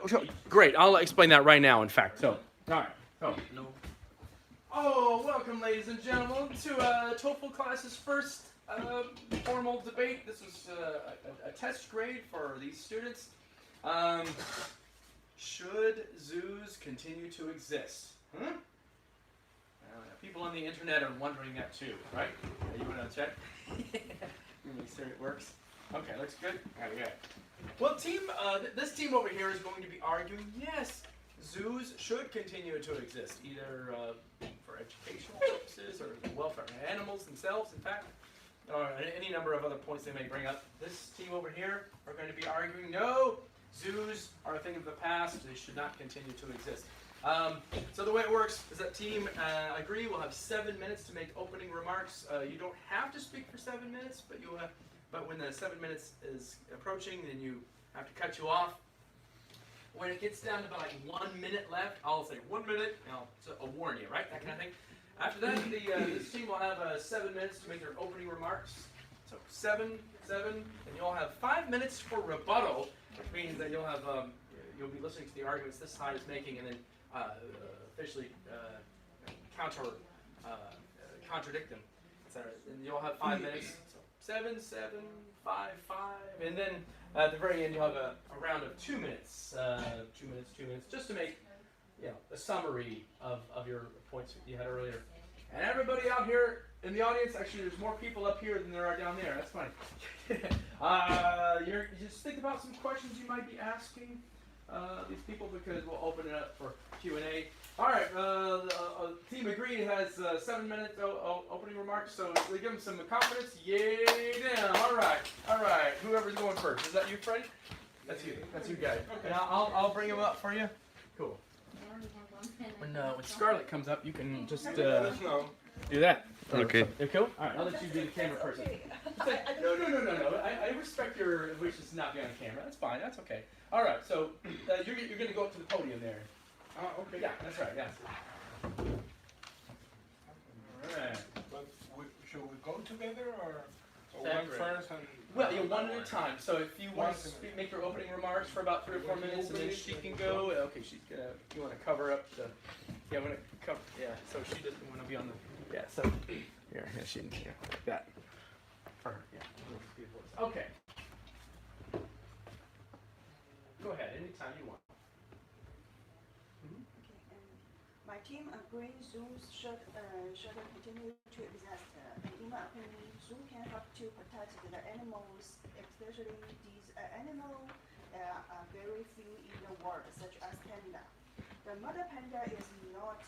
So, great. I'll explain that right now. In fact, so all right. So, No. oh, welcome, ladies and gentlemen, to TOEFL class's first formal debate. This is a test grade for these students. Should zoos continue to exist? Huh? People on the internet are wondering that too, right? You want to check? Make sure it works. Okay, looks good. All right, good. Well, this team over here is going to be arguing yes, zoos should continue to exist, either for educational purposes or the welfare of animals themselves, in fact, or any number of other points they may bring up. This team over here are going to be arguing no, zoos are a thing of the past, they should not continue to exist. So the way it works is that team agree will have 7 minutes to make opening remarks. You don't have to speak for 7 minutes, but when the 7 minutes is approaching, then you have to cut you off. When it gets down to about like 1 minute left, I'll say 1 minute, and I'll warn you, right? That kind of thing. After that, this team will have 7 minutes to make their opening remarks. So 7, and you'll have 5 minutes for rebuttal, which means that you'll be listening to the arguments this side is making, and then officially contradict them, etc. And you'll have 5 minutes. So 7, 5, and then at the very end you'll have a round of 2 minutes. 2 minutes, just to make a summary of your points that you had earlier. And everybody out here in the audience, actually there's more people up here than there are down there. That's funny. You just think about some questions you might be asking these people, because we'll open it up for Q&A. All right, Team Agreed has 7 minutes opening remarks, so we give them some confidence. Yay, them. All right. Whoever's going first. Is that you, Freddie? That's you. That's you guys. Okay. And I'll bring them up for you. Cool. When Scarlett comes up, you can just do that. Okay. You cool? All right, I'll let you be the camera person. No. I respect your wishes to not be on camera. That's fine. That's okay. All right. So you're going to go up to the podium there. Okay. Yeah, that's right. Yes. All right. But should we go together or one Separate. first and? Well, one at a time. So if you want to make your opening remarks for about 3 or 4 minutes, and then she can go. Okay, she's gonna. You want to cover up the. Yeah, want to cover. Yeah. So she doesn't want to be on the. Yeah. So here, she like that. For her. Yeah. Okay. Go ahead. Anytime you want. My team agrees zoos should continue to exist. In my opinion, zoo can help to protect the animals, especially these animals are very few in the world, such as panda. The mother panda is not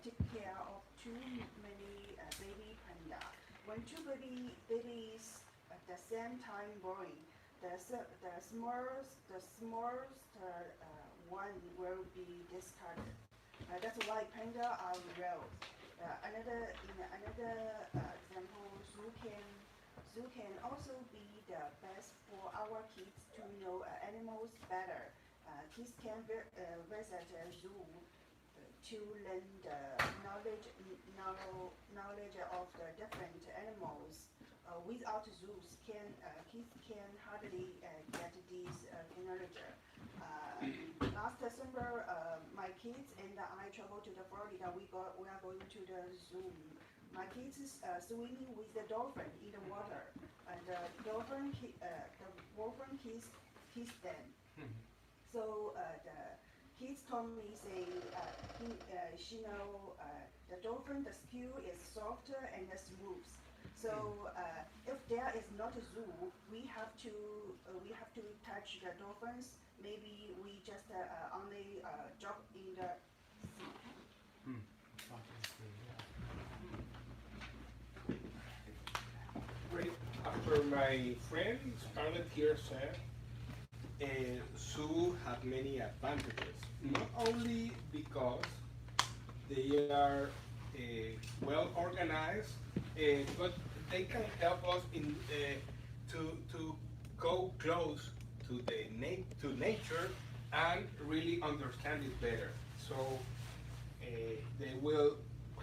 take care of too many baby panda. When two babies at the same time born, the smallest one will be discarded. That's why panda are rare. Another example, zoo can also be the best for our kids to know animals better. Kids can visit a zoo to learn the knowledge of the different animals. Without zoos, kids can hardly get this knowledge. Last December, my kids and I traveled to the Florida. We are going to the zoo. My kids is swimming with the dolphin in the water, and the dolphin kissed them. So the kids told me she know the dolphin, the skin is softer and smooth. So if there is not a zoo, we have to touch the dolphins. Maybe we just only drop in the sea. Great. After my friend Scarlett here said, zoo have many advantages. Not only because they are well organized, but they can help us to go close to nature and really understand it better. So they will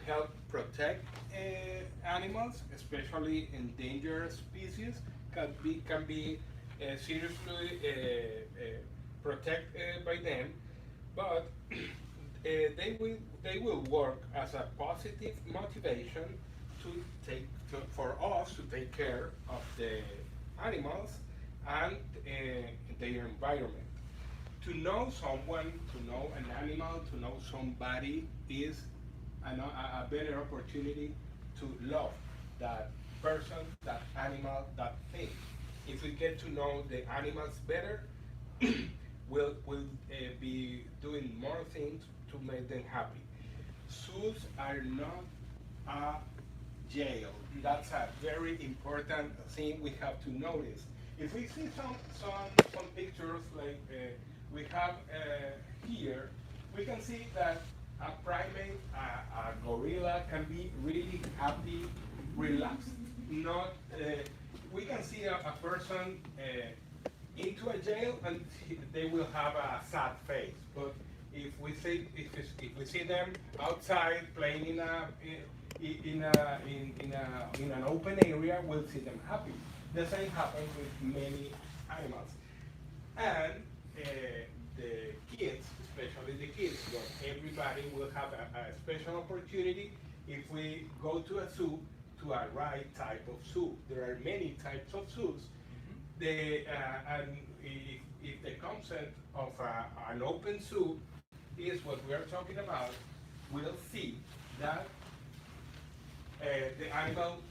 help protect animals, especially endangered species. Can be seriously protected by them, but they will work as a positive motivation to for us to take care of the animals and their environment. To know someone, to know an animal, to know somebody is a better opportunity to love that person, that animal, that thing. If we get to know the animals better, we'll be doing more things to make them happy. Zoos are not a jail. That's a very important thing we have to notice. If we see some pictures like we have here, we can see that a primate, a gorilla can be really happy, relaxed. Not, we can see a person into a jail and they will have a sad face. But if we see them outside playing in an open area, we'll see them happy. The same happens with many animals. And the kids, especially the kids, but everybody will have a special opportunity if we go to a zoo, to a right type of zoo. There are many types of zoos. And if the concept of an open zoo is what we are talking about, we'll see that the animal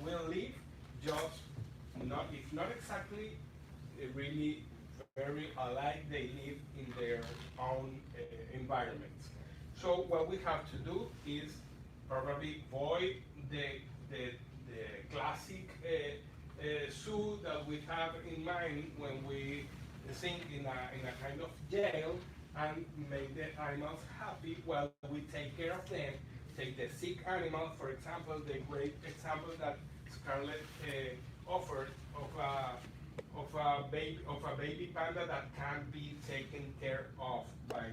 will live just not, if not exactly, really very alike they live in their own environments. So what we have to do is probably avoid the classic zoo that we have in mind when we think in a kind of jail, and make the animals happy while we take care of them. Take the sick animal, for example, the great example that Scarlett offered of a baby panda that can be taken care of by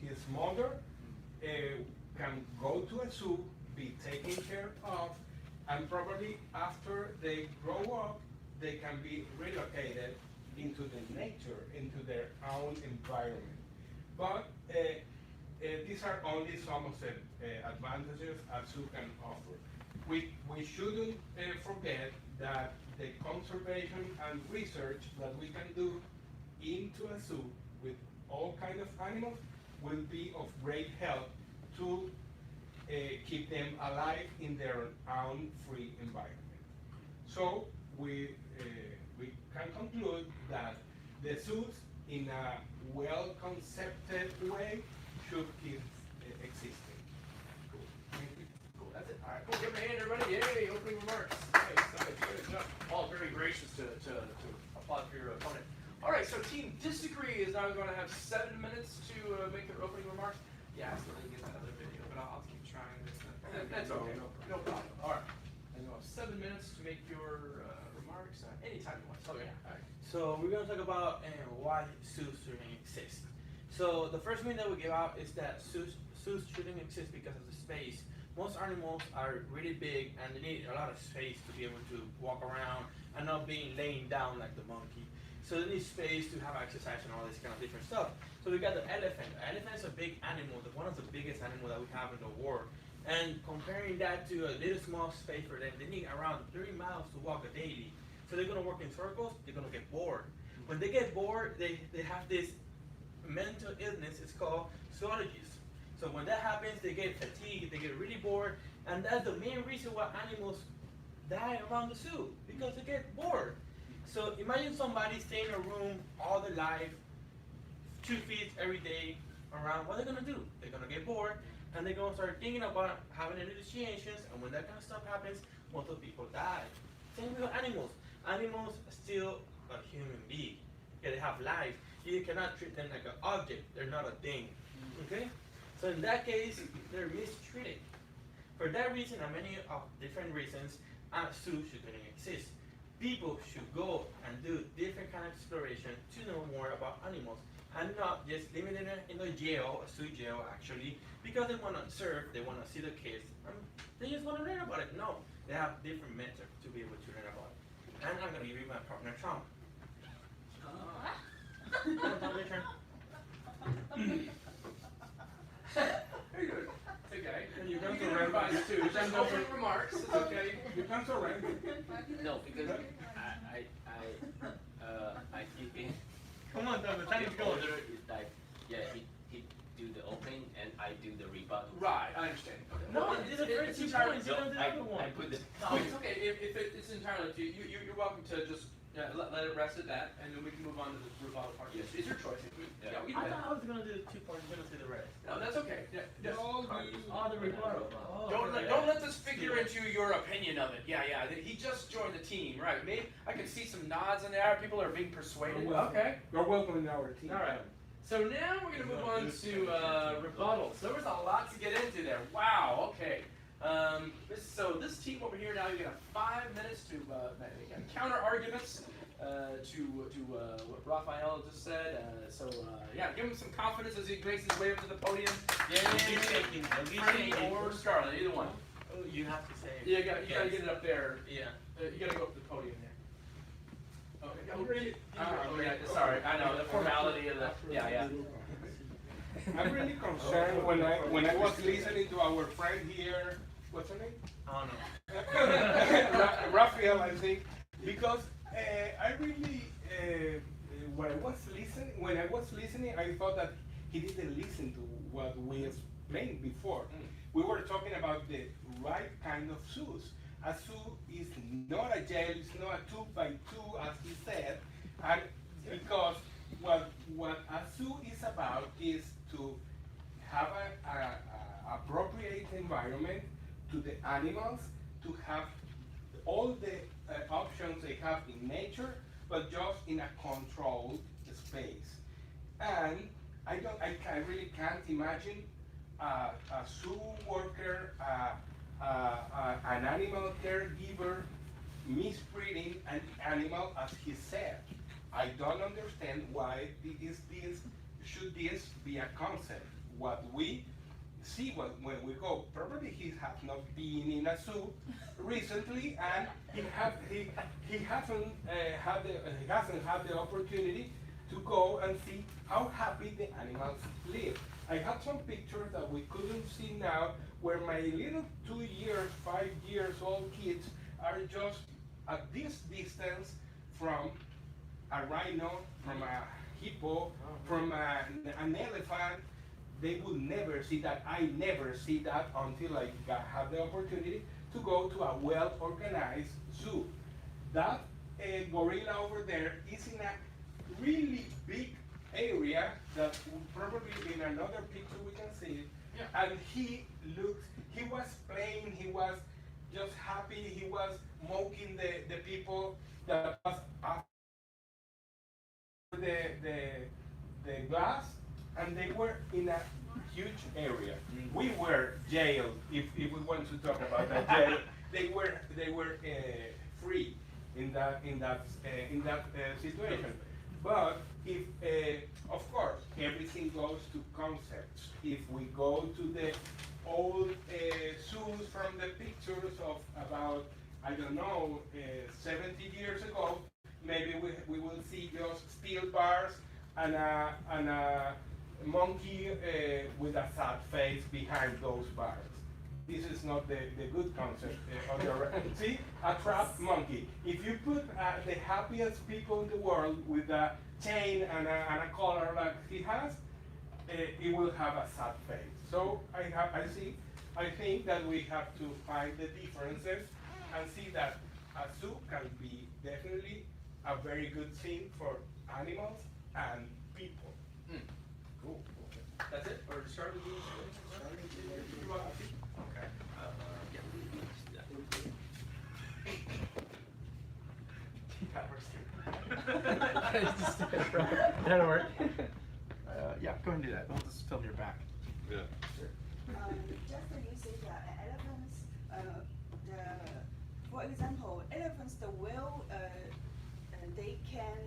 his mother, can go to a zoo, be taken care of, and probably after they grow up, they can be relocated into the nature, into their own environment. But these are only some of the advantages a zoo can offer. We shouldn't forget that the conservation and research that we can do into a zoo with all kinds of animals will be of great help to keep them alive in their own free environment. So we can conclude that the zoos, in a well-concepted way, should keep existing. Cool. Cool. That's it. All right. Cool. Give them a hand, everybody. Yay! Opening remarks. Nice. Good job. All very gracious to applaud for your opponent. All right. So Team Disagree is now going to have 7 minutes to make their opening remarks. Yeah, I still didn't get that other video, but I'll keep trying this. That's okay. No problem. All right. And you'll have 7 minutes to make your remarks anytime you want. So yeah. All right. So we're going to talk about why zoos shouldn't exist. So the first thing that we give out is that zoos shouldn't exist because of the space. Most animals are really big and they need a lot of space to be able to walk around and not being laying down like the monkey. So they need space to have exercise and all this kind of different stuff. So we got the elephant. The elephant is a big animal, one of the biggest animals that we have in the world. And comparing that to a little small space for them, they need around 3 miles to walk a daily. So they're gonna work in circles, they're gonna get bored. When they get bored, they have this mental illness, it's called zoologies. So when that happens, they get fatigued, they get really bored, and that's the main reason why animals die around the zoo, because they get bored. So imagine somebody staying in a room all their life, 2 feet every day around, what are they gonna do? They're gonna get bored, and they're gonna start thinking about having hallucinations, and when that kind of stuff happens, most of the people die. Same with animals. Animals are still a human being. Okay, they have life. You cannot treat them like an object. They're not a thing. Okay? So in that case, they're mistreated. For that reason and many of different reasons, zoos shouldn't exist. People should go and do different kind of exploration to know more about animals, and not just living in a jail, a zoo jail actually, because they want to observe, they want to see the kids, and they just want to learn about it. No, they have different methods to be able to learn about it. And I'm going to give you my partner, Trump. turn. How you doing? It's okay. You can can surrender. improvise too. You Just can go opening remarks. It's okay. You can surrender. No, because I keep in. Come on, Doug, the time is The going. order is like, yeah, he do the opening and I do the rebuttal. Right, I understand. Okay. No, Well, it's the first 2 entirely. points. You don't do the I other one. put the. No, it's okay. If it's entirely up to you. You're welcome to just let it rest at that, and then we can move on to the rebuttal part. Yes, it's your choice. Yeah, we I can do that. thought I was gonna do the 2 points. You're gonna do the rest. No, that's okay. Yeah, just- Oh, the rebuttal. Oh, Don't let this figure into your opinion of it. Yeah. He just joined the team, right? Maybe I can see some nods in there. People are being persuaded. You're welcome. Okay. You're welcome in our team. All right. So now we're gonna move on to rebuttals. There was a lot to get into there. Wow. Okay. So this team over here now, you're gonna have 5 minutes to counter arguments to what Raphael just said. Yeah, give him some confidence as he makes his way up to the podium. Don't be shaking. Don't be Freddie shaking. or Scarlett, either one. Oh, you have to say it. You gotta get it up there. Yeah. You gotta go up to the podium there. Okay. I'm really, Oh yeah, sorry. I know the formality of the. Yeah. I'm really concerned when I was listening to our friend here. What's her name? Oh no. Raphael, I think, because I really, when I was listening, I thought that he didn't listen to what we explained before. We were talking about the right kind of shoes. A shoe is not a jail, it's not a 2x2 as he said, and because what a zoo is about is to have a appropriate environment to the animals, to have all the options they have in nature, but just in a controlled space. And I really can't imagine a zoo worker, an animal caregiver mistreating an animal as he said. I don't understand why should this be a concept. What we see when we go, probably he has not been in a zoo recently, and he hasn't had the opportunity to go and see how happy the animals live. I had some pictures that we couldn't see now, where my little 2 years, 5 years old kids are just at this distance from a rhino, from a hippo, from an elephant. They will never see that. I never see that until I have the opportunity to go to a well-organized zoo. That gorilla over there is in a really big area that probably in another picture we can see it. Yeah. And he was playing, he was just happy, he was mocking the people that was after the glass, and they were in a huge area. We were jailed, if we want to talk about that jail. They were free in that situation. But if of course everything goes to concepts. If we go to the old zoos from the pictures of about, I don't know, 70 years ago, maybe we will see just steel bars and a monkey with a sad face behind those bars. This is not the good concept of see, a trapped monkey. If you put the happiest people in the world with a chain and a collar like he has, it will have a sad face. So I think that we have to find the differences and see that a zoo can be definitely a very good thing for animals and people. Cool. Okay. That's it? Or start with you? Okay. That'll work. Yeah, go ahead and do that. We'll just film your back. Yeah. Just you say the elephants, for example, elephants, the whale, they can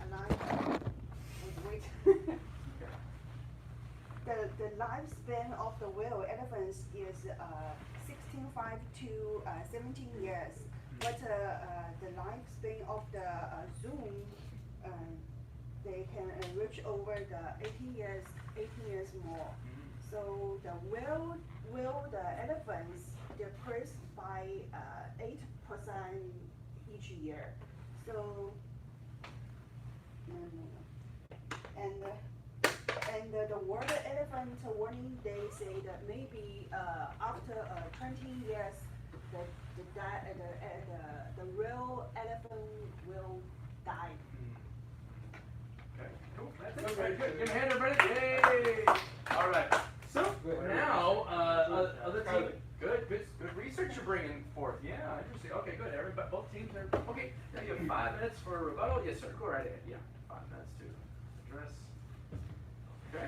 align. Wait. The lifespan of the whale elephants is 16.5 to 17 years, but the lifespan of the zoom they can reach over the 18 years more. So the the elephants decrease by 8% each year. So and the world elephant warning, they say that maybe after 20 years the real elephant will die. Okay, cool. That's it. Very good. Give a hand, everybody. Yay! All right. So now, other team. Good research you're bringing forth. Yeah, interesting. Okay, good. Everybody, both teams are okay. Now you have 5 minutes for rebuttal. Yes, sir. Go right ahead. Yeah, 5 minutes to address. Okay.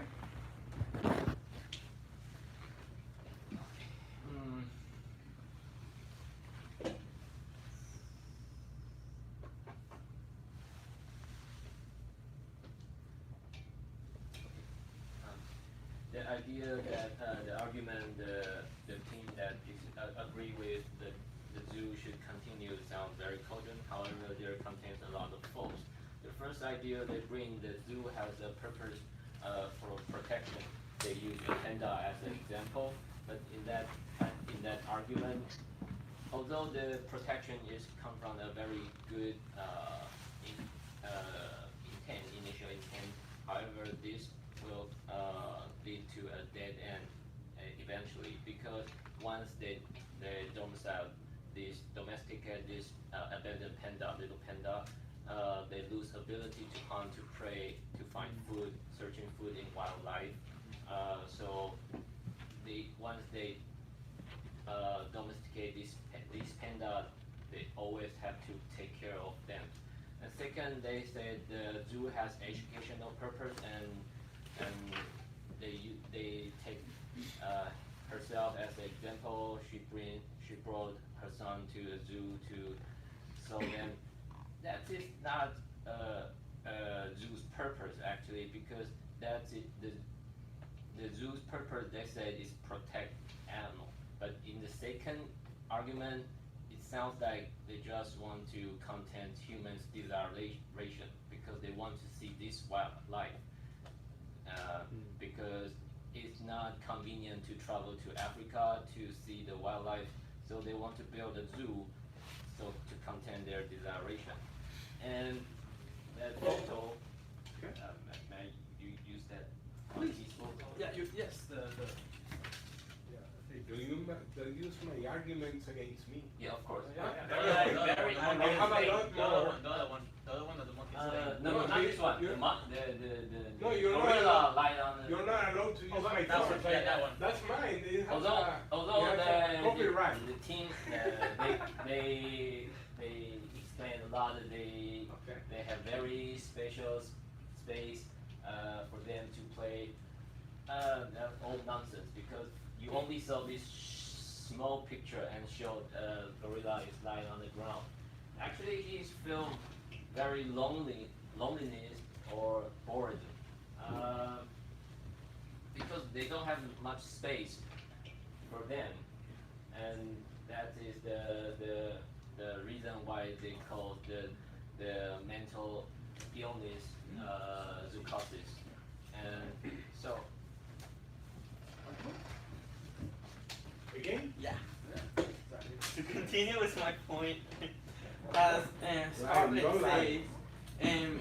The idea that the argument, the team that agree with the zoo should continue sounds very cogent. However, there contains a lot of faults. The first idea they bring, the zoo has a purpose for protection. They use the panda as an example, but in that argument, although the protection is come from a very good initial intent, however, this will lead to a dead end eventually, because once they domesticate this abandoned panda, little panda, they lose ability to hunt, to prey, to find food, searching food in wildlife. So once they domesticate these panda, they always have to take care of them. And second, they said the zoo has educational purpose, and they take herself as an example. She brought her son to a zoo to show them. That is not zoo's purpose actually, because that's it. The zoo's purpose, they said, is protect animal. But in the second argument, it sounds like they just want to content humans' desiration, because they want to see this wildlife. Because it's not convenient to travel to Africa to see the wildlife, so they want to build a zoo so to contain their desiration. And that photo, may you use that monkey's photo? Yeah. Yes. Do you use my arguments against me? Yeah, of course. Yeah. Very I have a lot more. The other one that the monkey no, not this one. you're- The No, you're not gorilla allowed- lied on the. You're not allowed to use my that one, photos. that one. That's mine. It has Although it has a copyright. the team they explain a lot. They have very special space for them to play. That's all nonsense, because you only saw this small picture and showed gorilla is lying on the ground. Actually, he's feel very loneliness or bored, because they don't have much space for them, and that is the reason why they call the mental illness zoocosis. And so Again? Yeah. To continue with my point, as Scarlett don't says, lie.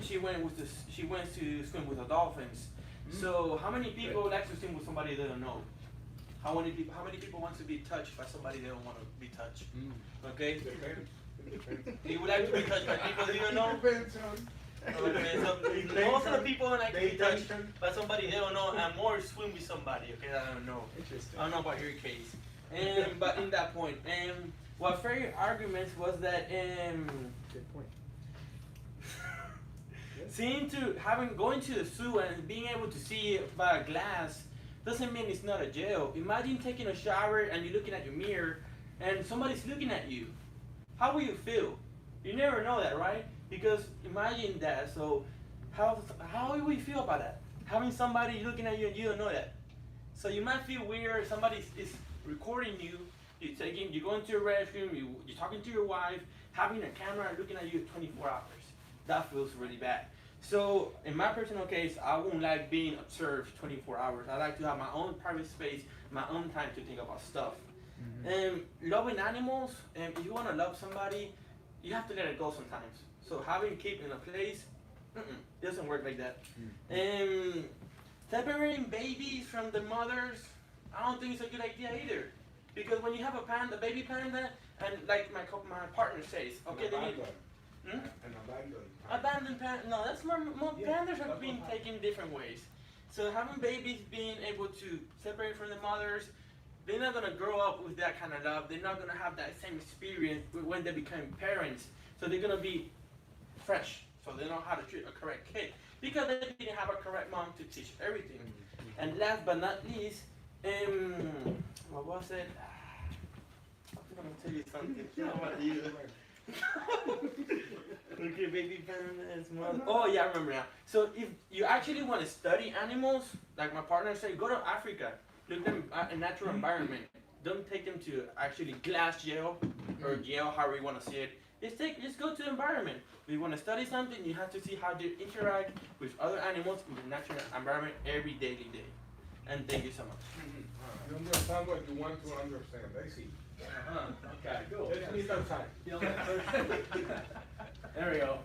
she went to swim with the dolphins. So how many people like to swim with somebody they don't know? How many people want to be touched by somebody they don't want to be touched? Okay. You would like to be touched by people you don't know? Depends on. Okay, so most of the people like to be touched by somebody they don't know, and more swim with somebody, okay, that I don't know. Interesting. I don't know about your case. But in that point, what Ferry arguments was that Good point. going to the zoo and being able to see by a glass doesn't mean it's not a jail. Imagine taking a shower and you're looking at your mirror and somebody's looking at you. How will you feel? You never know that, right? Because imagine that. So how will you feel about that? Having somebody looking at you and you don't know that. So you might feel weird. Somebody is recording you. You're going to your restroom. You're talking to your wife, having a camera looking at you 24 hours. That feels really bad. So in my personal case, I won't like being observed 24 hours. I like to have my own private space, my own time to think about stuff. And loving animals, and if you want to love somebody, you have to let it go sometimes. So having keep in a place, it doesn't work like that. And separating babies from the mothers, I don't think it's a good idea either. Because when you have a panda, baby panda, and like my partner says, okay, they need An abandoned. abandoned panda. No, that's more Yeah, pandas are that's being what taken different ways. So having babies being able to separate from the mothers, they're not gonna grow up with that kind of love. They're not gonna have that same experience when they become parents. So they're gonna be fresh. So they know how to treat a correct kid because they didn't have a correct mom to teach everything. And last but not least, what was it? I'm gonna tell you something. How about you? Okay, baby panda is mother. Oh yeah, I remember now. So if you actually want to study animals, like my partner said, go to Africa. Look them a natural environment. Don't take them to actually glass jail or jail, however you want to see it. Just go to the environment. If you want to study something, you have to see how they interact with other animals in the natural environment every daily day. And thank you so much. You understand what you want to understand, I see. Okay, cool. Let's meet outside. There we go.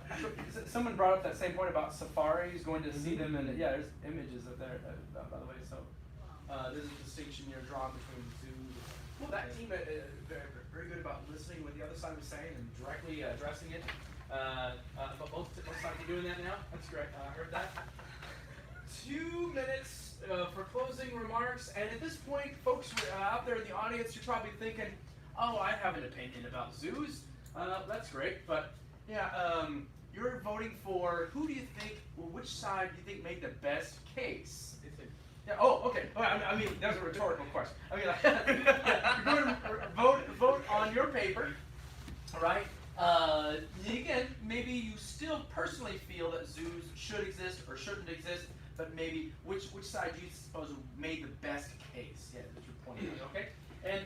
Someone brought up that same point about safaris, going to see them, and yeah, there's images of there, by the way. So there's a distinction you're drawing between zoos. Well, that team very good about listening what the other side was saying and directly addressing it. But both sides are doing that now. That's great. I heard that. 2 minutes for closing remarks, and at this point, folks out there in the audience, you're probably thinking, "Oh, I have an opinion about zoos." That's great, but yeah, you're voting for who do you think? Well, which side do you think made the best case? Yeah. Oh, okay. Oh, I mean, that was a rhetorical question. I mean, like, yeah, you're going to vote on your paper, all right? Again, maybe you still personally feel that zoos should exist or shouldn't exist, but maybe which side do you suppose made the best case? Yeah, that's your point. Okay. And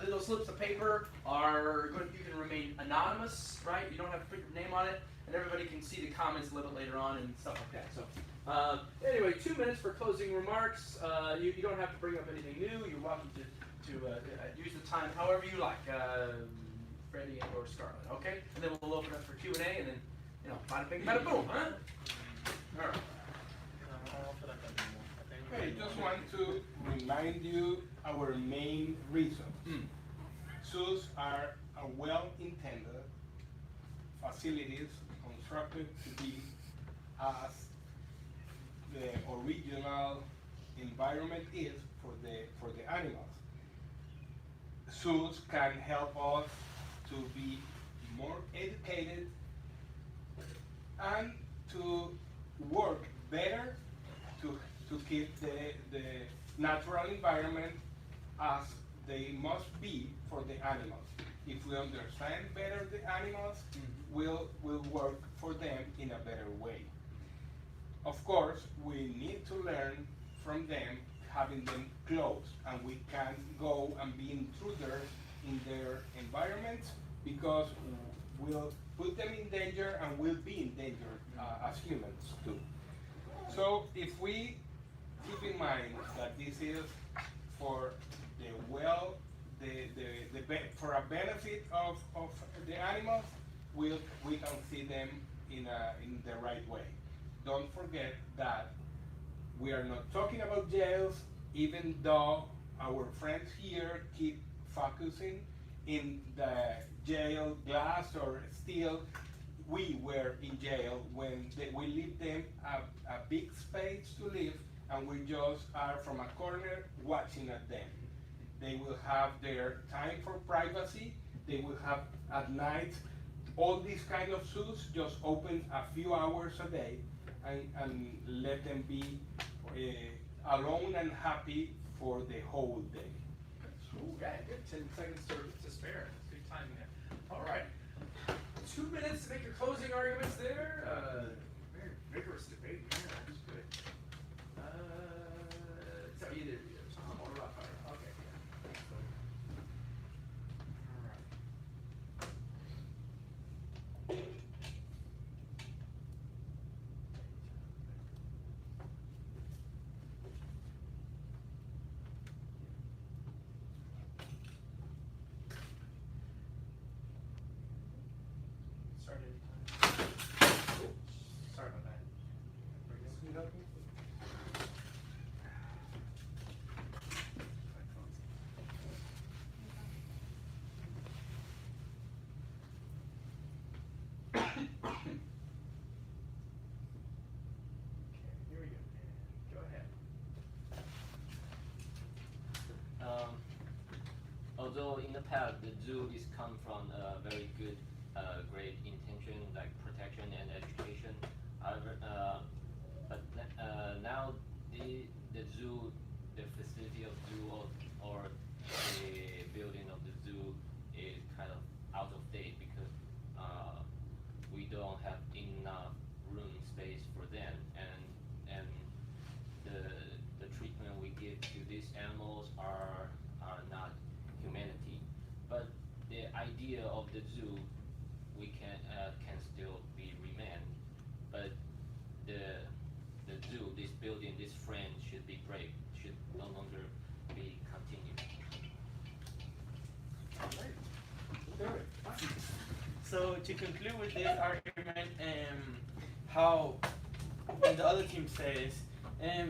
those slips of paper are going. You can remain anonymous, right? You don't have to put your name on it, and everybody can see the comments a little bit later on and stuff like that. So. Anyway, 2 minutes for closing remarks. You don't have to bring up anything new. You're welcome to use the time however you like, Freddie and or Scarlett. Okay, and then we'll open up for Q&A, and then bada bing, bada boom, huh? All right. I just want to remind you our main reason. Zoos are a well-intended facilities constructed to be as the original environment is for the animals. Zoos can help us to be more educated and to work better to keep the natural environment as they must be for the animals. If we understand better the animals, we'll work for them in a better way. Of course, we need to learn from them, having them close, and we can't go and be intruders in their environments because we'll put them in danger and we'll be in danger as humans too. So if we keep in mind that this is for for a benefit of the animals, we can see them in the right way. Don't forget that we are not talking about jails, even though our friends here keep focusing in the jail glass or steel. We were in jail when we leave them a big space to live, and we just are from a corner watching at them. They will have their time for privacy. They will have at night. All these kind of zoos just open a few hours a day and let them be alone and happy for the whole day. Okay, good. 10 seconds to spare. Good timing there. All right. 2 minutes to make your closing arguments there. Very vigorous debate here. That's good. So either Tom or Raphael. Okay. Yeah. Thanks, buddy. All right. Can you help me? Okay, here we go. Go ahead. Although in the past the zoo is come from a very good, great intention like protection and education. However, now the zoo, the facility of zoo or the building of the zoo is kind of out of date because we don't have enough room space for them, and the treatment we give to these animals are not humanity. But the idea of the zoo we can still be remain, but the zoo, this building, this frame should be break, should no longer be continued. So to conclude with this argument, how and the other team says,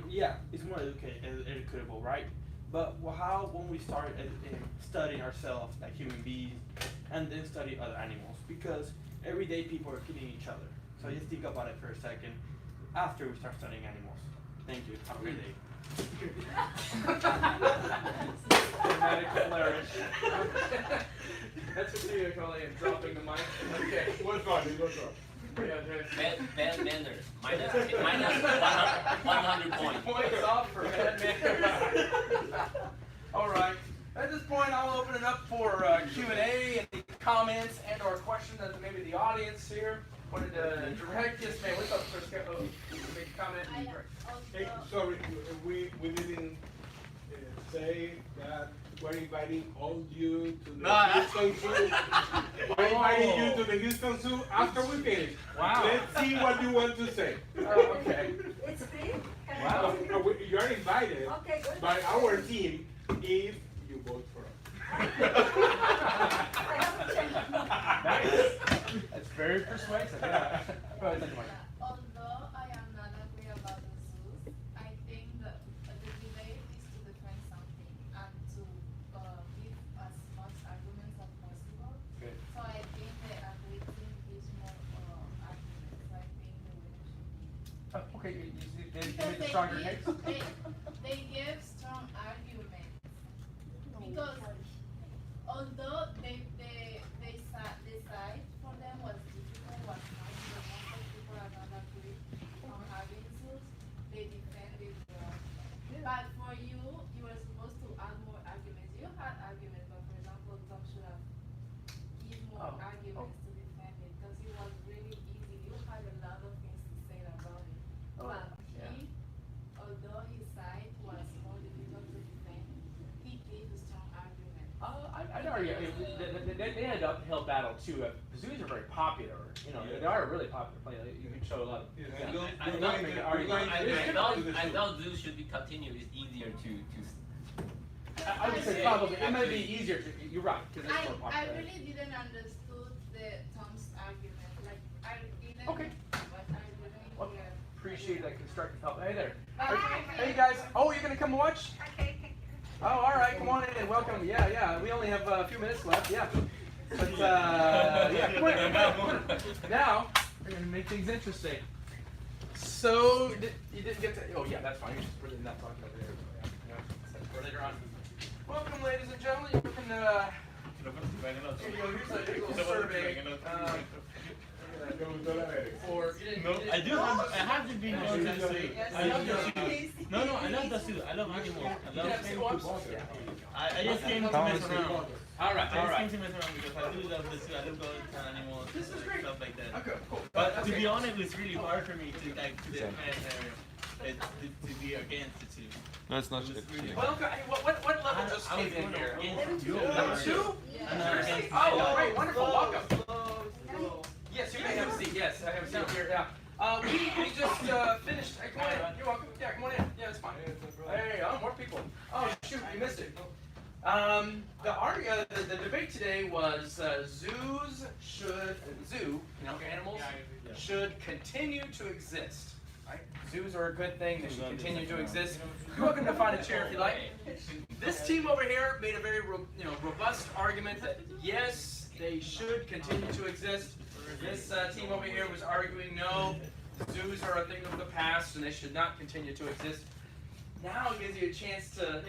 yeah, it's more educable, right? But how when we start studying ourselves like human beings and then study other animals? Because everyday people are killing each other. So just think about it for a second after we start studying animals. Thank you. Have a great day. Dramatic flourish. That's what you call it, dropping the mic. Okay. What's wrong? What's wrong? Bad manners, minus 100 points. Points off for bad manners. All right. At this point, I'll open it up for Q&A and comments and/or questions that maybe the audience here wanted to direct. Yes, ma'am. What's up, Chris? Make a comment. Hey, sorry, we didn't say that we're inviting all you to the Houston Zoo. We're inviting you to the Houston Zoo after we finish. Wow. Let's see what you want to say. Oh, okay. It's free? Can Wow. You're invited Okay, good. by our team if you vote for us. I have to change my mind. Nice. That's very persuasive. Yeah. Go ahead, Mike. Although I am not agree about the zoos, I think that the debate is to defend something and to give as much arguments as possible. Good. So I think the agreed team gives more arguments. So I think the winner should be. Oh, okay, they Because made the stronger case. they give strong arguments. Because although the side for them was difficult, was not the most of people are not agree on having zoos, they defended well. But for you, you were supposed to add more arguments. You had arguments, but for example, Tom should have given more arguments to defend it because it was really easy. You had a lot of things to say about it. But he, although his side was more difficult to defend, he gave a strong argument. I'd argue they had an uphill battle too. The zoos are very popular. You know, they are a really popular place. You can show a lot of. I thought zoos should be continued. It's easier to. I would say probably it might be easier. You're right because it's more I popular. really didn't understood Tom's argument. Like I didn't. Okay. But I didn't Well, hear. Appreciate that constructive help. Hey there. Bye. Hey guys. Oh, you're gonna come watch? Okay, thank you. Oh, all right. Come on in. Welcome. Yeah. We only have a few minutes left. Yeah. But yeah, come on. Now we're gonna make things interesting. So you didn't get to. Oh yeah, that's fine. You just put it in that bucket over there. Yeah. For later on. Welcome, ladies and gentlemen. You can. Here you go. Here's a little survey. For you didn't. No, I do have. I have to be honest to say. I love the zoo. No, I love the zoo. I love animals. I love animals. I just came to mess around. All right. I just came to mess around because I do love the zoo. I love going to animals. This is great. Stuff like that. Okay, cool. But to be honest, it's really hard for me to like to defend to be against the zoo. No, it's not. It's really Well, what level just I was came in going here? against you. Level 2? Seriously? Oh, great, wonderful, welcome. Yes, you may have a seat. Yes, I have a seat here. Yeah. We just finished. Hey, come on in. You're welcome. Yeah, come on in. Yeah, it's fine. Hey, more people. Oh shoot, you missed it. The debate today was animals should continue to exist. Right? Zoos are a good thing. They should continue to exist. You're welcome to find a chair if you like. This team over here made a very robust argument that yes, they should continue to exist. This team over here was arguing no, zoos are a thing of the past and they should not continue to exist. Now it gives you a chance to,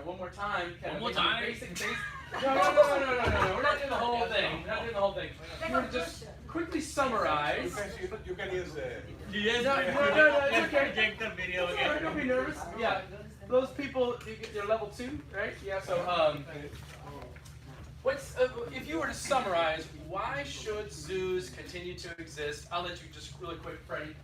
one more time, kind of basic things. No. We're not doing the whole thing. We're not doing the whole thing. We're going to just quickly summarize. You can use Yes, No, it's okay. Check the video again. Don't be nervous. Yeah, those people, they're level 2, right? Yeah. So, what's if you were to summarize, why should zoos continue to exist? I'll let you just really quick, Freddie.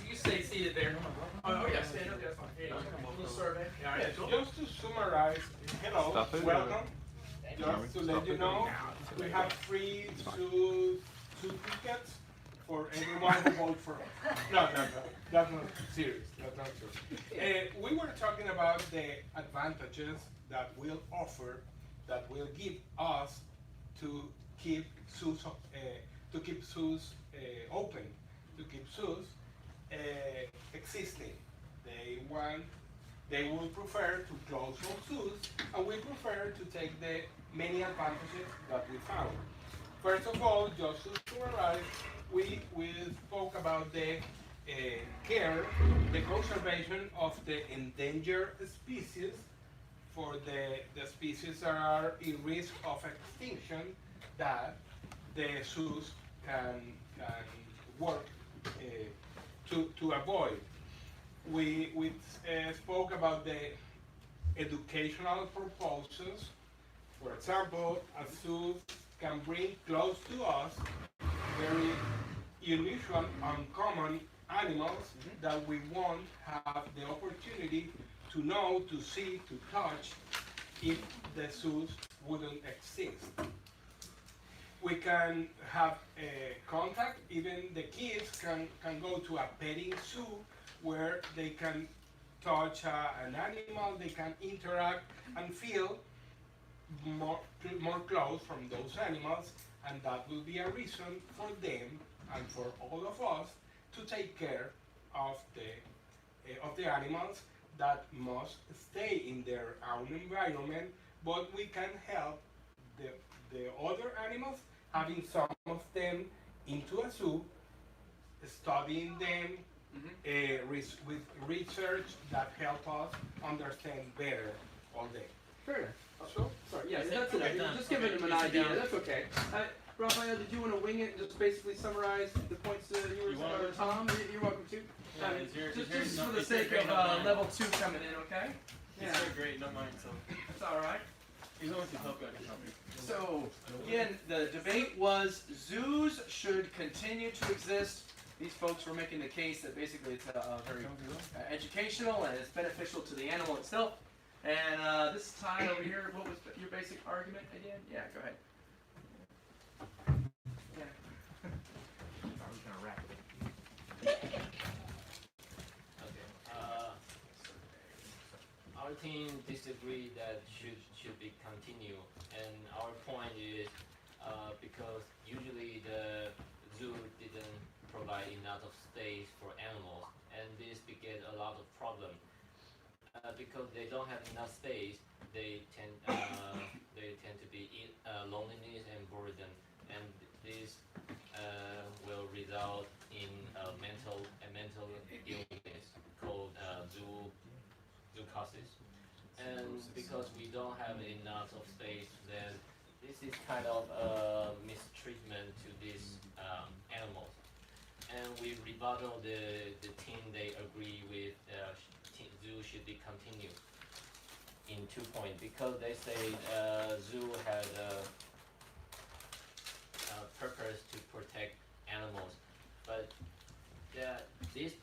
You stay seated there. Oh yeah, stand up. That's fine. Here you go. A little survey. Yeah, cool. Just to summarize, hello, welcome. Just to let you know, we have free two tickets for everyone who votes for us. No, that's not serious. That's not true. We were talking about the advantages that will offer, that will give us to keep zoos open, to keep zoos existing. They will prefer to close those zoos, and we prefer to take the many advantages that we found. First of all, just to summarize, we spoke about the care, the conservation of the endangered species, for the species that are in risk of extinction, that the zoos can work to avoid. We spoke about the educational purposes. For example, a zoo can bring close to us very unusual, uncommon animals that we won't have the opportunity to know, to see, to touch if the zoos wouldn't exist. We can have contact, even the kids can go to a petting zoo where they can touch an animal, they can interact and feel more close from those animals, and that will be a reason for them and for all of us to take care of the animals that must stay in their own environment, but we can help the other animals, having some of them into a zoo, studying them, with research that help us understand better all day. Fair enough. So, Sorry, yeah, that's okay. Just giving them an Sit idea. down. That's okay. Raphael, did you want to wing it and just basically summarize the points that you were You want saying? to? Tom, you're welcome to. Is Just your for the is your sake grade of not mine? level 2 coming in, okay? Yeah, It's your grade, not mine, so. that's all right. As long as you help you, I can help you. So, again, the debate was zoos should continue to exist. These folks were making the case that basically it's very educational and it's beneficial to the animal itself. And this tie over here, what was your basic argument again? Yeah, go ahead. Yeah. Our team disagree that should be continue, and our point is because usually the zoo didn't provide enough of space for animals, and this beget a lot of problem. Because they don't have enough space, they tend to be loneliness and boredom, and this will result in a mental illness called zoochosis. And because we don't have enough of space, then this is kind of a mistreatment to these animals. And we rebuttal the team they agree with zoo should be continued in 2 points, because they say zoo had a purpose to protect animals, but this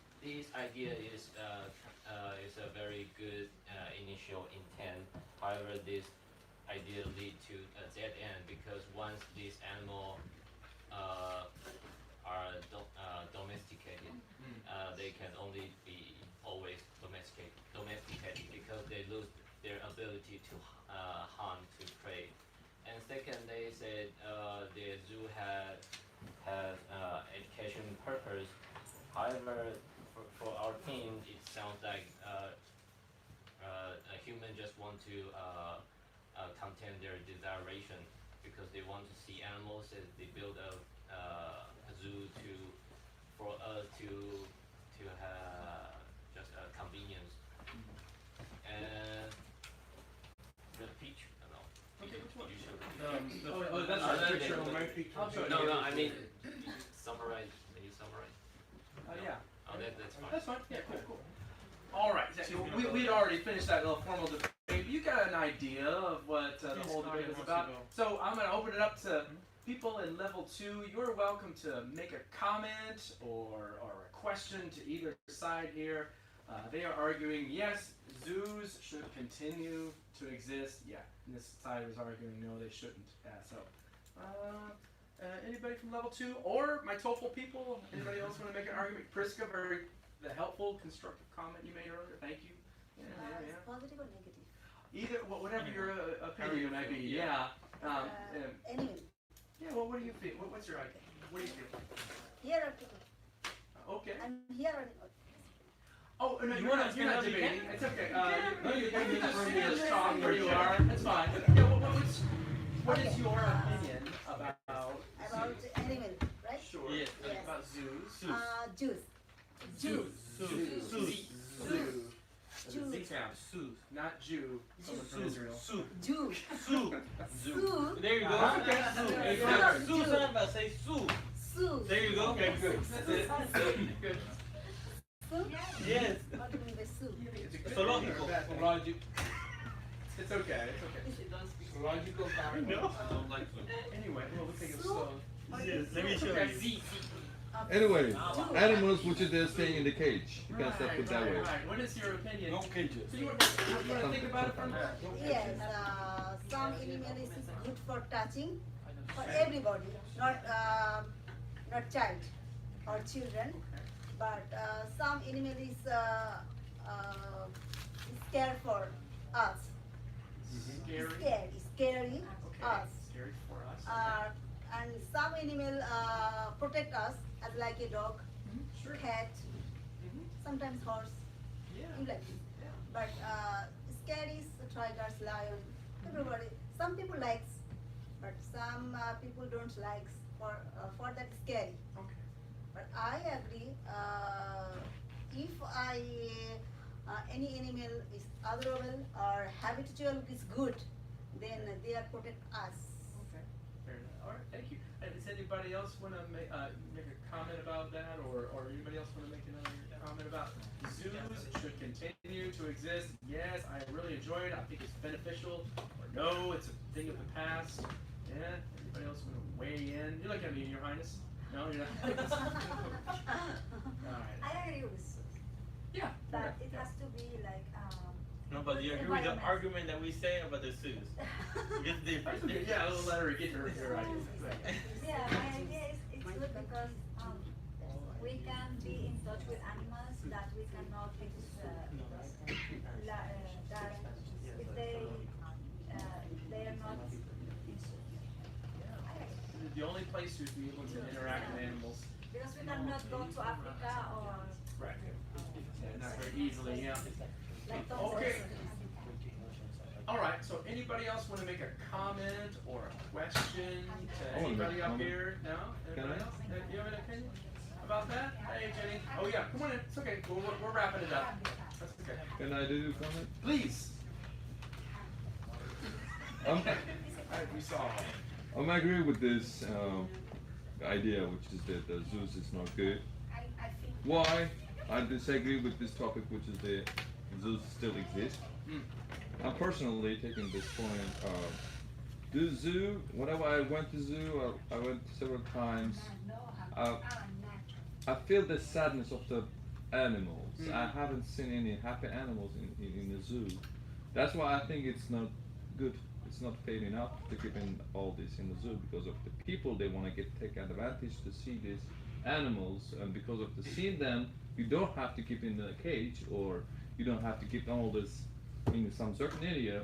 idea is a very good initial intent. However, this idea lead to a dead end, because once these animals are domesticated, they can only be always domesticated because they lose their ability to hunt, to prey. And second, they said the zoo has education purpose. However, for our team, it sounds like a human just want to contain their desiration because they want to see animals as they build a zoo for us to have just a convenience. And the picture, no. Okay, which one? You should. That's Oh, right. that- Picture that- on my that- picture. I'll show No, you. no, I mean, summarize, can you summarize? Yeah. Oh, that's fine. That's fine. Yeah, cool. All right. We had already finished that little formal debate. You got an idea of what the Yes, whole debate Claudia is wants about. to go. So I'm going to open it up to people in level 2. You're welcome to make a comment or a question to either side here. They are arguing yes, zoos should continue to exist. Yeah, and this side was arguing no, they shouldn't. Anybody from level 2 or my TOEFL people? Anybody else want to make an argument? Priska, the helpful, constructive comment you made earlier. Thank you. Yeah. Positive or negative? Either, whatever your opinion may be. Yeah. Anyway, Yeah. Well, what do you feel? What's your idea? What do you feel? hierarchical. Okay. I'm hierarchical. Oh no, You you're wanna not stand up, you debating. can? It's okay. No, you can. You just talk where you are. That's fine. Yeah. What is your opinion about About zoos? animal, right? Sure. Yes. Yes. About zoos. Juice. Zeus. Zeus. Zoo. Jew. Z sound. Zeus. Not Jew. Someone from Israel. Sue. Jew. Sue. Sue. There you go. Okay. Sue. There you It's go. not Susan, but say Sue. Sue. There you go. Okay, good. That's it. Good. Sue? Yes. What do you mean by Sue? It's a good Zoological. thing or a bad thing? Logic, It's okay. It's okay. logical No. paradox. I don't like Sue. Anyway, we'll take it Sue? slow. Yes, let me show Okay. you. Anyway, animals which are staying in the cage. You can start it that way. Right. What is your opinion? No cages. So you want to think about it from Yes, some animal is good for touching for everybody, not child or children, but some animal is scared for us. Scary. Scary Okay. us. Scary for us. And some animal protect us as like a dog, Sure. cat, Mhm. sometimes horse, Yeah. you like this. Yeah. But tigers, lion, everybody. Some people likes, but some people don't like for that scary. Okay. But I agree. If any animal is adorable or habitual is good, then they are protect us. Okay. Fair enough. All right. Thank you. Does anybody else want to make a comment about that, or anybody else want to make another comment about zoos should continue to exist? Yes, I really enjoy it. I think it's beneficial. Or no, it's a thing of the past. Yeah. Anybody else want to weigh in? You're looking at me, Your Highness. No, you're not. All right. I agree with Sue, Yeah. but okay. it has to be like No, but do you agree with the argument that we say about the Zeus? It's different. Yeah, we'll let her get her ideas. yeah, my idea is it's good because we can be in touch with animals that we cannot be that if they are not. The only place you'd be able to interact with animals. Because we cannot go to Africa or Right. Yeah, not very easily, yeah. like Tom Okay. says. All right, so anybody else want to make a comment or a question to I wanna make a anybody up comment. here? No? Can Anybody I? else? You have an opinion about that? Hey, Jenny. Oh, yeah, come on in. It's okay. We're wrapping it up. That's okay. Can I do a comment? Please. Um, We saw. I agree with this idea, which is that the zoos is not good. Why? I disagree with this topic, which is the zoos still exist. I'm personally taking this point. The zoo, whenever I went to zoo, I went several times. I feel the sadness of the animals. I haven't seen any happy animals in the zoo. That's why I think it's not good. It's not fair enough to keep in all this in the zoo because of the people. They want to take advantage to see these animals, and because of the seeing them, you don't have to keep in the cage, or you don't have to keep all this in some certain area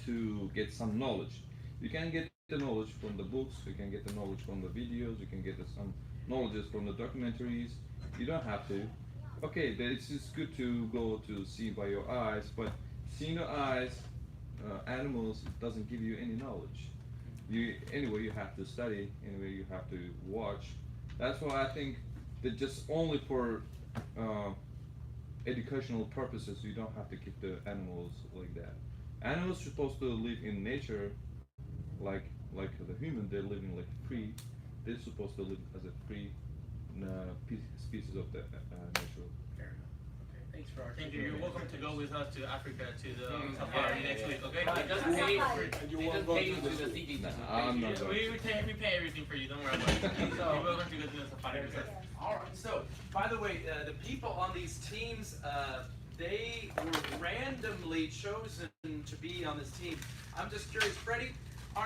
to get some knowledge. You can get the knowledge from the books. You can get the knowledge from the videos. You can get some knowledges from the documentaries. You don't have to. okay, it's just good to go to see by your eyes, but seeing your eyes, animals doesn't give you any knowledge. Anyway you have to study. Anyway you have to watch. That's why I think that just only for educational purposes you don't have to keep the animals like that. Animals supposed to live in nature, like the human. They're living like free. They're supposed to live as a free species of the nature. Fair enough. Okay, thanks for our. Thank you. You're welcome to go with us to Africa to the Mm, safari yeah, next yeah, week. yeah. Okay? They just That's pay, not And you they won't just go pay you to to the the zoo. city. Nah, to I'm pay not you. going. We pay everything for you. Don't worry about it. So- You're welcome to go to the safari with us. All right. So, by the way, the people on these teams, they were randomly chosen to be on this team. I'm just curious, Freddie.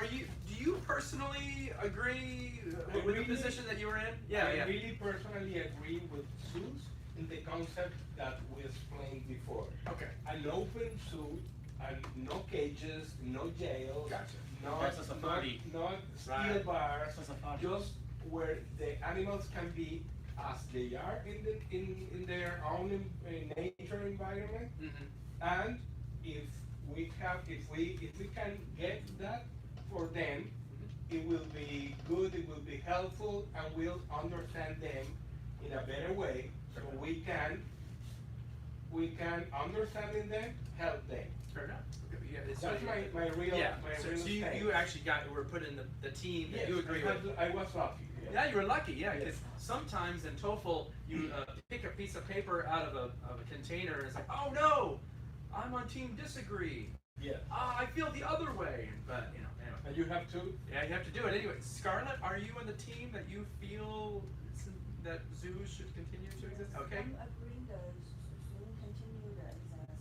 Do you personally agree with the really- position that you were in? I Yeah. really personally agree with zoos in the concept that we explained before. Okay. An open zoo and no cages, no jails. Gotcha. That's a safari. Not steel Right. bars, That's a safari. just where the animals can be as they are in their own nature environment. Mm-hmm. And if we can get that for them, it will be good, it will be helpful, and we'll understand them in a better way, so we can understanding them, help them. Fair enough. Okay, yeah, it's That's really- my real, Yeah. my So, real so you stance. actually were put in the team that Yes, you agree with. I was lucky. Yeah, you were lucky. Yeah, Yes. because sometimes in TOEFL you pick a piece of paper out of a container and it's like, oh no, I'm on team disagree. Yeah. I feel the other way. But anyway. And you have to, Yeah, you have to do it anyway. Scarlett, are you on the team that you feel that zoos should continue to exist? Okay. I'm agreeing the zoo continue the exist.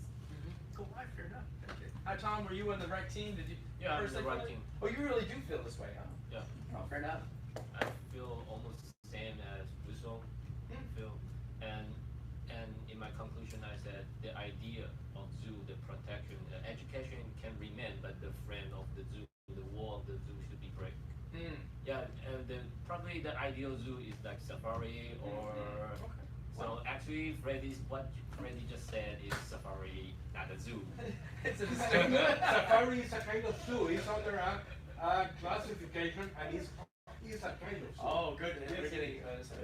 Cool. Right, fair enough. Okay. Hi, Tom. Were you on the right team? Did you? Yeah, I'm personally the right feel it? team. Oh, you really do feel this way, huh? Yeah. Oh, fair enough. I feel almost the same as Russo feel, and in my conclusion I said the idea of zoo, the protection, the education can remain, but the frame of the zoo, the wall of the zoo should be break. Mm. Yeah, and probably the ideal zoo is like safari or. Okay. So actually, what Freddie just said is safari, not a zoo. It's a distinct. safari is a kind of zoo, it's under a classification, and it's a kind of zoo. Oh, good. Yes, We're getting.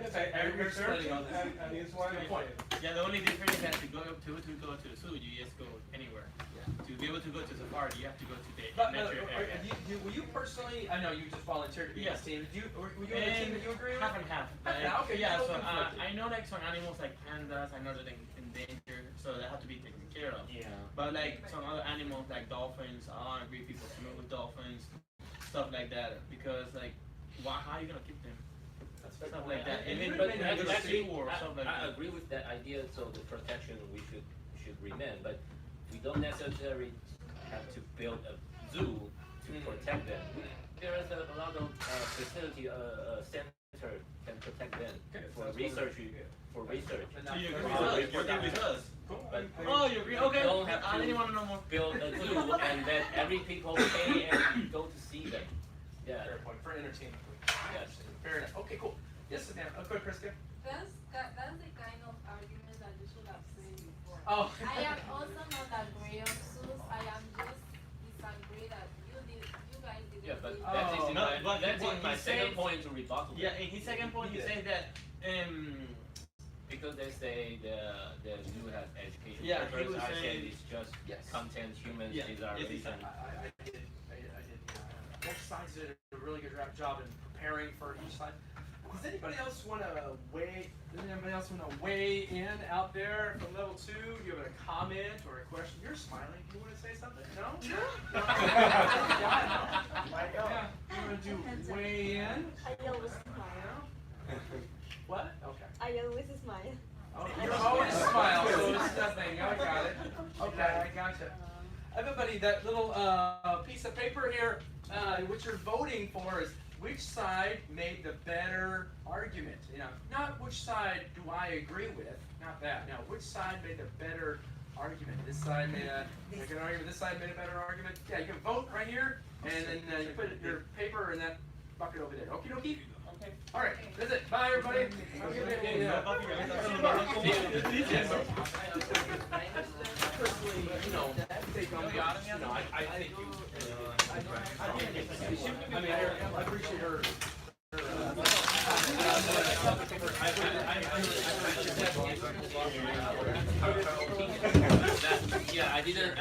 Yes, I you're researched explaining all it, this. and it's one. Good point. Yeah, the only difference is that to go to the zoo, you just go anywhere. To be able to go to safari, you have to go to the But nature area. were you personally? I know you just volunteered to be on this team. Were you on the team that you agree with? Half and half. Half and half, okay, Yeah, you're so still conflicted. I know like some animals like pandas, I know they're in danger, so they have to be taken care of. Yeah. But like some other animals like dolphins, I don't agree people swimming with dolphins, stuff like that. Because like, how are you gonna keep them? That's a fair Stuff point. like that. And And you then- really but made a good actually- decision. or something like I that. agree with that idea. So the protection we should remain, but we don't necessarily have to build a zoo to protect them. There is a lot of facility, center can protect them for research. For research. But So not you for agree all with us? the You agree with us? But Oh, you agree? Okay. don't have I to didn't want to know more. build a zoo and let every people pay and go to see them. Yeah. Fair point for entertainment. Yes. Fair enough. Okay, cool. Yes, ma'am. Go ahead, Priska. That's the kind of argument that you should have said before. Oh. I am also not agree on zoos. I am just disagree that you guys didn't. Yeah, but give that is Oh. in No, my, but that's what in my he second said- point to rebuttal. Yeah, in his second point, he said that Because they say the zoo has education Yeah, he purpose, was I said saying- it's just Yes. content, humans, Yeah, these are yes, religion. I did. Both sides did a really good job in preparing for each side. Does anybody else want to weigh in out there from level 2? Do you have a comment or a question? You're smiling. You want to say something? No? No? Yeah, you want to weigh in? I always smile. What? Okay. I always smile. Oh, you're always smile, so it's nothing. I got it. Okay, I gotcha. Everybody, that little piece of paper here, what you're voting for is which side made the better argument. You know, not which side do I agree with, not that. No, which side made the better argument? This side made a good argument. This side made a better argument. Yeah, you can vote right here, and then you put your paper in that bucket over there. Okie dokie. Okay. All right, that's it. Bye, everybody. Personally, you know, I think you. I mean, I appreciate her. Yeah, I didn't.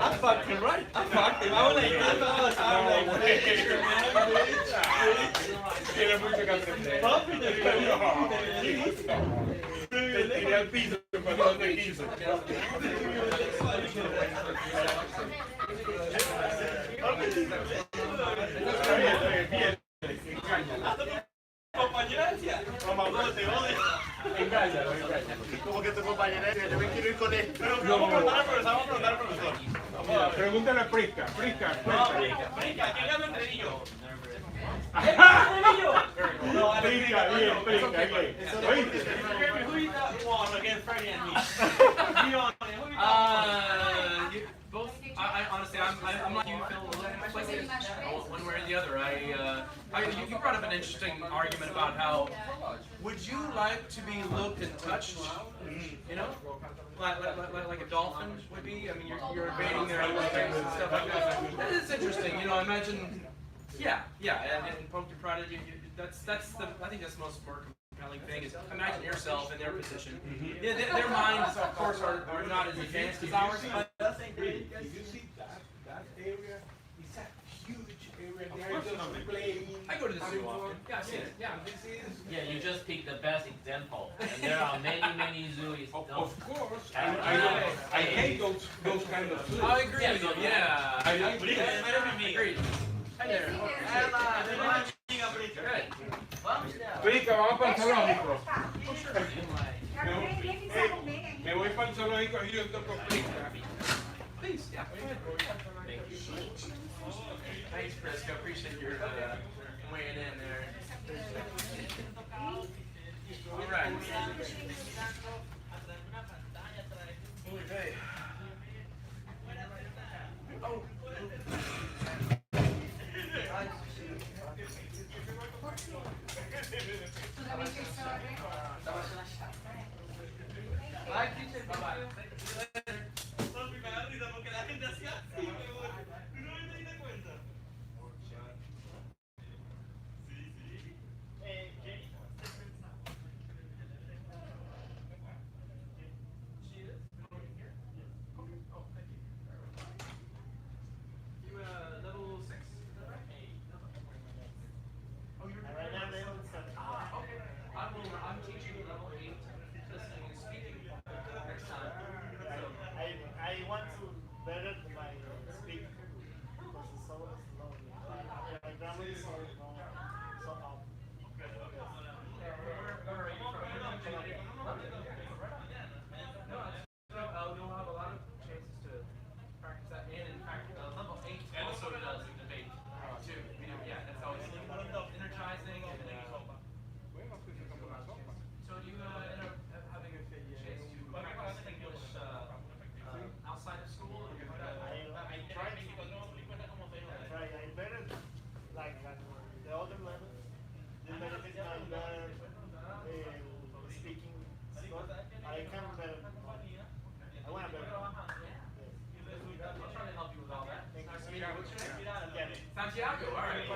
I'm fucking right. I'm fucking. I was like, that's all the Tiene mucho que aprender. Te tiré al piso cuando no te quiso. compañerancia. Mamá, te odio. Engáñalo, engáñalo. Como que tu compañerancia, yo me quiero ir con él. Pero vamos a preguntar al profesor, vamos a preguntar al profesor. Mira, pregúntale a Prisca, Prisca. No, Brinca, ¿quién gana entre ellos? No, Prisca, bien, Prisca, bien. ¿Oíste? Who you got won against Freddie and me? Be honest, who you got? Both. I honestly, I'm like you, Phil. Conflicted, one way or the other. You brought up an interesting argument about how would you like to be looked and touched? You know, like a dolphin would be. I mean, you're invading their things and stuff like that. That is interesting. You know, I imagine. Yeah, and Pumpkin Prodigy. That's the. I think that's the most more compelling thing is imagine yourself in their position. Yeah, their minds, of course, are not as advanced as ours. But If you see that area, it's a huge area. They're just playing. I go to the zoo often. Yeah, I've seen it. Yeah. This is. Yeah, you just picked the best example. And there are many zoos. Of course, I hate those kind of zoos. I agree with you. Yeah. I like Brinca, it. Agreed. Hi there. Prisca, vamos para el zoológico. Please, Me voy para el zoológico y yo toco Prisca. Please, yeah. Go ahead. Thank you. Thanks, Prisca. Appreciate your weighing in there. All right. Okay. Oh. Bye, teacher. Bye-bye. See you later. Me da risa porque la gente hacía así, me voy. ¿Tú no te diste cuenta? Sí, sí. Jenny. She is? Here? Okay. Oh, thank you. You, level 6, is that right? Oh, you're Right now, level 7. okay. I'm teaching level 8, listening and speaking next time. So, I want to better my speak because it's so slow. My grammar is so up. where are you from? London. Okay, right on. No, you'll have a lot of chances to practice that, and in fact, level 8 also does a debate too. You know, yeah, that's always energizing. And, so do you end up having a chance to practice English outside of school? Or I try. I better like the other level. The benefit my better speaking stuff. I can better. I want to better. I'll try to help you with all that. Thank Nice to you. meet you. What's your name? Again. Santiago. All right.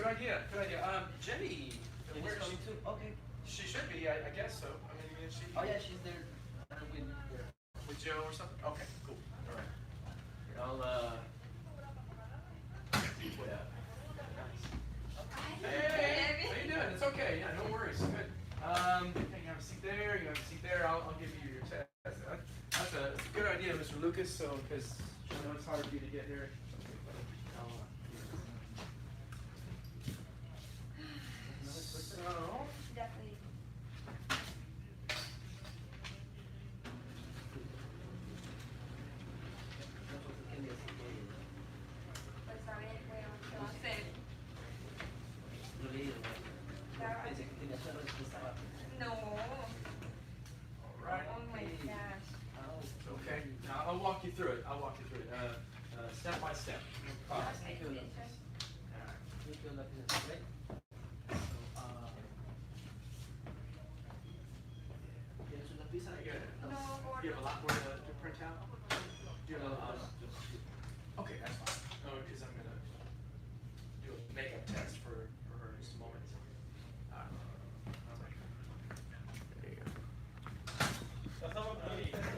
idea. Good idea. Jenny, Jenny's where's coming too. Okay. she should be. I guess so. I mean, is she Oh yeah, she's there. with Joe or something? Okay, cool. All right. Here, I'll yeah. Hey, how you doing? It's okay. Yeah, no worries. Good. You have a seat there. You have a seat there. I'll give you your test. That's a good idea, Mr. Lucas. So, because I know it's hard for you to get here. So, Definitely. Pues a ver, bueno, ¿qué va a hacer? No. all right. Oh my gosh. Okay. Now I'll walk you through it. Step by step. No problem. Okay, All right. You have a lot more than